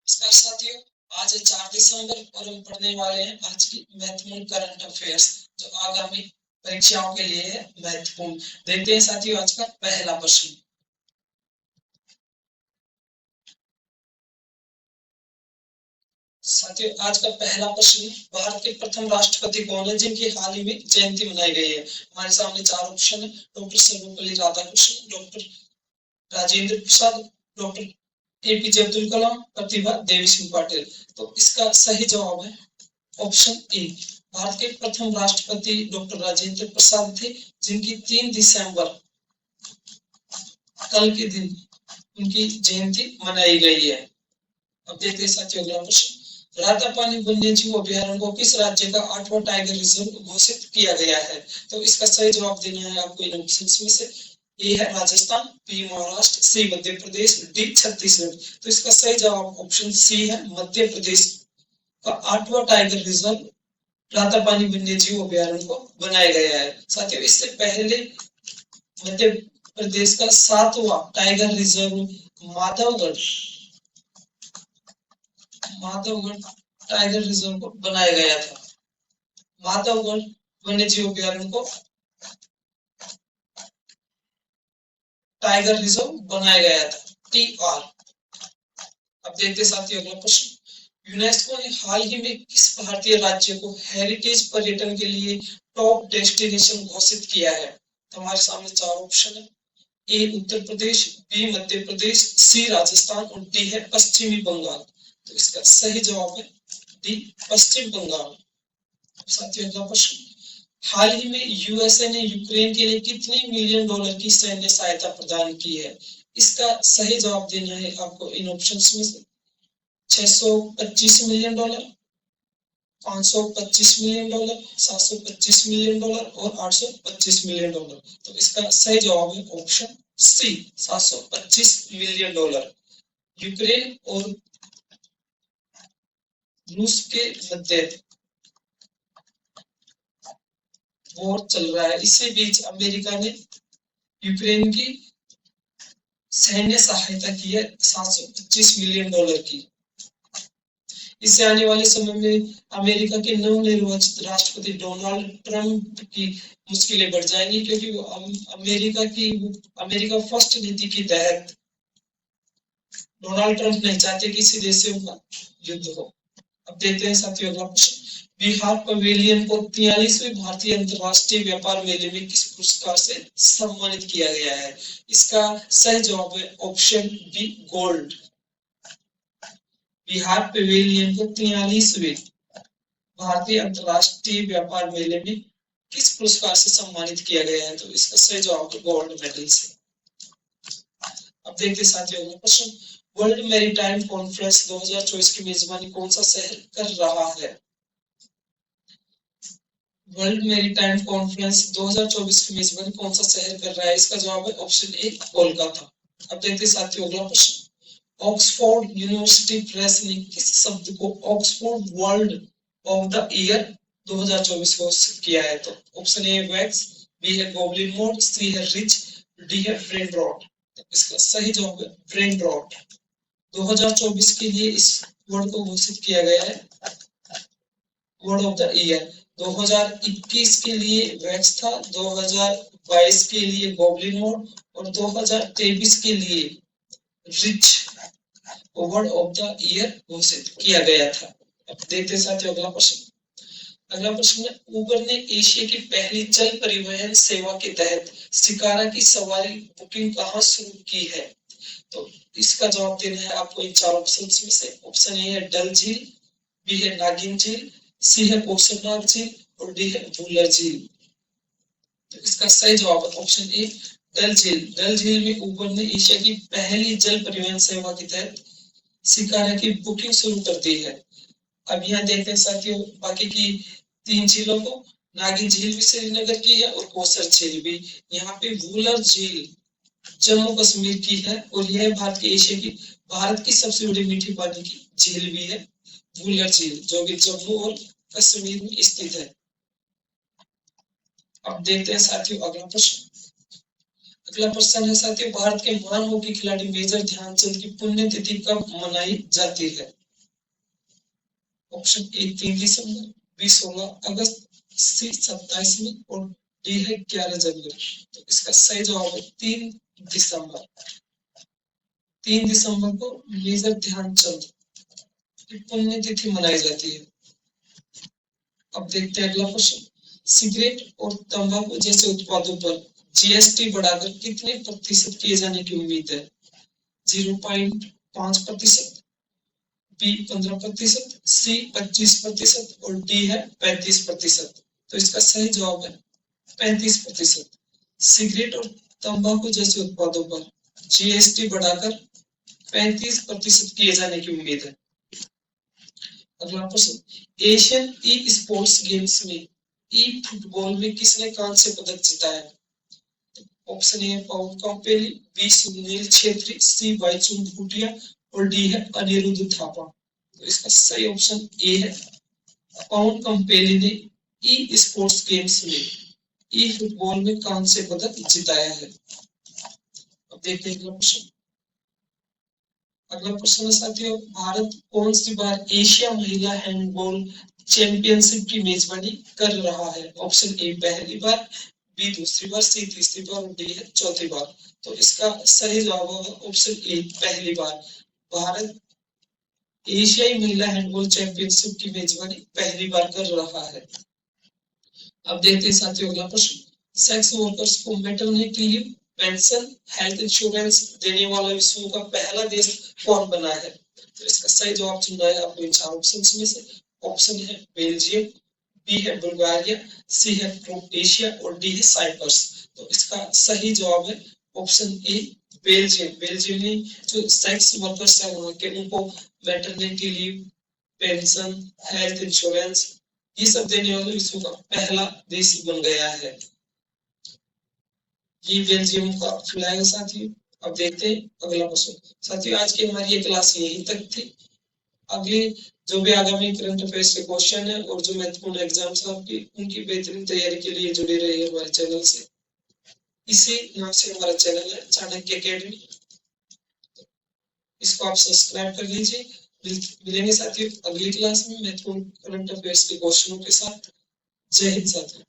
नमस्कार साथियों, आज है 4 दिसंबर और हम पढ़ने वाले हैं आज की महत्वपूर्ण करंट अफेयर्स जो आगामी परीक्षाओं के लिए है महत्वपूर्ण। देखते हैं साथियों आज का पहला प्रश्न। साथियों आज का पहला प्रश्न, भारत के प्रथम राष्ट्रपति कौन है जिनकी हाल ही में जयंती मनाई गई है? हमारे सामने चार ऑप्शन है। Doctor Sarvepalli Radhakrishnan, doctor Rajendra Prasad, doctor APJ Abdul Kalam, Pratibha Devi Singh Patil. तो इसका सही जवाब है ऑप्शन ए। भारत के प्रथम राष्ट्रपति डॉक्टर राजेंद्र प्रसाद थे जिनकी 3 दिसंबर कल के दिन उनकी जयंती मनाई गई है। अब देखते हैं साथियों अगला प्रश्न। रातापानी वन्यजीव अभ्यारण्य को किस राज्य का 8वां टाइगर रिजर्व घोषित किया गया है? तो इसका सही जवाब देना है आपको इन ऑप्शंस में से। ए है राजस्थान, बी महाराष्ट्र, सी मध्य प्रदेश, डी छत्तीसगढ़। तो इसका सही जवाब ऑप्शन सी है, मध्य प्रदेश का 8वां टाइगर रिजर्व रातापानी वन्यजीव अभ्यारण्य को बनाया गया है। साथियों इससे पहले मध्य प्रदेश का 7वां tiger reserve Madhavgarh tiger reserve को बनाया गया था। माधवगढ़ वन्यजीव अभ्यारण्य को टाइगर रिजर्व बनाया गया था, TR। अब देखते साथियों अगला प्रश्न। यूनेस्को ने हाल ही में किस भारतीय राज्य को हेरिटेज पर्यटन के लिए टॉप डेस्टिनेशन घोषित किया है? तो हमारे सामने चार ऑप्शन है। ए उत्तर प्रदेश, बी मध्य प्रदेश, सी राजस्थान और डी है पश्चिमी बंगाल। तो इसका सही जवाब है डी, पश्चिम बंगाल। साथियों अगला प्रश्न। हाल ही में यूएसए ने यूक्रेन के लिए कितने मिलियन डॉलर की सैन्य सहायता प्रदान की है? इसका सही जवाब देना है आपको इन ऑप्शंस में से। 625 million dollar, 525 million dollar, 725 million dollar और 825 मिलियन डॉलर। तो इसका सही जवाब है option C, 725 million dollar. Ukraine और रूस के मध्य वॉर चल रहा है, इसी बीच अमेरिका ने यूक्रेन की सैन्य सहायता की है 725 मिलियन डॉलर की। इससे आने वाले समय में अमेरिका के नवनिर्वाचित राष्ट्रपति डोनाल्ड ट्रंप की मुश्किलें बढ़ जाएंगी, क्योंकि वो अमेरिका फर्स्ट नीति के तहत डोनाल्ड ट्रंप नहीं चाहते कि किसी देश से उनका युद्ध हो। अब देखते हैं साथियों अगला प्रश्न। बिहार पवेलियन को 43वें भारतीय अंतरराष्ट्रीय व्यापार मेले में किस पुरस्कार से सम्मानित किया गया है? इसका सही जवाब है option B, gold. Bihar pavilion को 43वें भारतीय अंतरराष्ट्रीय व्यापार मेले में किस पुरस्कार से सम्मानित किया गया है? तो इसका सही जवाब है गोल्ड मेडल से। अब देखते साथियों अगला प्रश्न। वर्ल्ड मैरीटाइम कॉन्फ्रेंस 2024 की मेजबानी कौन सा शहर कर रहा है? वर्ल्ड मैरीटाइम कॉन्फ्रेंस 2024 की मेजबानी कौन सा शहर कर रहा है? इसका जवाब है ऑप्शन ए, कोलकाता। अब देखते साथियों अगला प्रश्न। ऑक्सफोर्ड यूनिवर्सिटी प्रेस ने किस शब्द को Oxford world of the year 2024 घोषित किया है? तो ऑप्शन ए वैक्स, बी है गॉबलिन मोड, सी है रिच, डी है ब्रेन रॉट। इसका सही जवाब है ब्रेन रॉट। 2024 के लिए इस वर्ड को घोषित किया गया है वर्ड ऑफ द ईयर। 2021 के लिए वैक्स था, 2022 के लिए गॉबलिन मोड और 2023 के लिए rich word of the year घोषित किया गया था। अब देखते साथियों अगला प्रश्न। अगला प्रश्न है, उबर ने एशिया की पहली जल परिवहन सेवा के तहत शिकारा की सवारी बुकिंग कहां शुरू की है? तो इसका जवाब देना है आपको इन चार ऑप्शन में से। ऑप्शन ए है डल झील, बी है नागिन झील, सी है कोसरनाग झील और डी है वूलर झील। तो इसका सही जवाब है ऑप्शन ए, डल झील। डल झील में उबर ने एशिया की पहली जल परिवहन सेवा के तहत शिकारा की बुकिंग शुरू कर दी है। अब यहाँ देखते हैं साथियों बाकी की 3 झीलों को। नागिन झील भी श्रीनगर की है और कोसर झील भी। यहाँ पे वूलर झील जम्मू कश्मीर की है और यह भारत की सबसे बड़ी मीठी पानी की झील भी है वूलर झील, जो कि जम्मू और कश्मीर में स्थित है। अब देखते हैं साथियों अगला प्रश्न। अगला प्रश्न है साथियों, भारत के महान हॉकी खिलाड़ी मेजर ध्यानचंद की पुण्यतिथि कब मनाई जाती है? ऑप्शन ए 3 दिसंबर, बी 16 अगस्त, सी 27 में और डी है 11 जनवरी। तो इसका सही जवाब है 3 दिसंबर। 3 दिसंबर को मेजर ध्यानचंद की पुण्यतिथि मनाई जाती है। अब देखते हैं अगला प्रश्न, सिगरेट और तंबाकू जैसे उत्पादों पर जीएसटी बढ़ाकर कितने प्रतिशत किए जाने की उम्मीद है? 0.5%, बी 15%, सी 25% और डी है 35%। तो इसका सही जवाब है 35%। सिगरेट और तंबाकू जैसे उत्पादों पर जीएसटी बढ़ाकर 35% किए जाने की उम्मीद है। अगला प्रश्न, एशियन ई स्पोर्ट्स गेम्स में ई फुटबॉल में किसने कांस्य पदक जीता है? Option A Pawan Kampeli, B Sunil Chhetri, C Baichung Bhutia और डी है अनिरुद्ध थापा। तो इसका सही ऑप्शन ए है, पवन कंपेली ने ई स्पोर्ट्स गेम्स में ई फुटबॉल में कांस्य पदक जिताया है। अब देखते हैं अगला प्रश्न। अगला प्रश्न साथियों, भारत कौन सी बार एशिया महिला हैंडबॉल चैंपियनशिप की मेजबानी कर रहा है? ऑप्शन ए पहली बार, बी दूसरी बार, सी तीसरी बार और डी है चौथी बार। तो इसका सही जवाब होगा ऑप्शन ए पहली बार। भारत एशियाई महिला हैंडबॉल चैंपियनशिप की मेजबानी पहली बार कर रहा है। अब देखते हैं साथियों अगला प्रश्न, सेक्स वर्कर्स को maternity leave, pension, health insurance देने वाला विश्व का पहला देश कौन बना है? तो इसका सही जवाब चुनना है आपको इन चार ऑप्शंस में से। ऑप्शन है बेल्जियम, बी है बुल्गारिया, सी है क्रोएशिया और डी है साइप्रस। तो इसका सही जवाब है ऑप्शन ए बेल्जियम। बेल्जियम में जो सेक्स वर्कर्स है वहां के उनको maternity leave, pension, health insurance ये सब देने वाले विश्व का पहला देश बन गया है। ये बेल्जियम का फ्लैग है साथियों। अब देखते हैं अगला प्रश्न। साथियों आज की हमारी ये क्लास यहीं तक थी। अगली जो भी आगामी करंट अफेयर्स के क्वेश्चन है और जो महत्वपूर्ण एग्जाम्स है आपकी उनकी बेहतरीन तैयारी के लिए जुड़े रहिए हमारे चैनल से। इसी नाम से हमारा चैनल है चाणक्य अकेडमी, इसको आप सब्सक्राइब कर लीजिए। मिलेंगे साथियों अगली क्लास में महत्वपूर्ण करंट अफेयर्स के क्वेश्चनों के साथ। जय हिंद साथियों।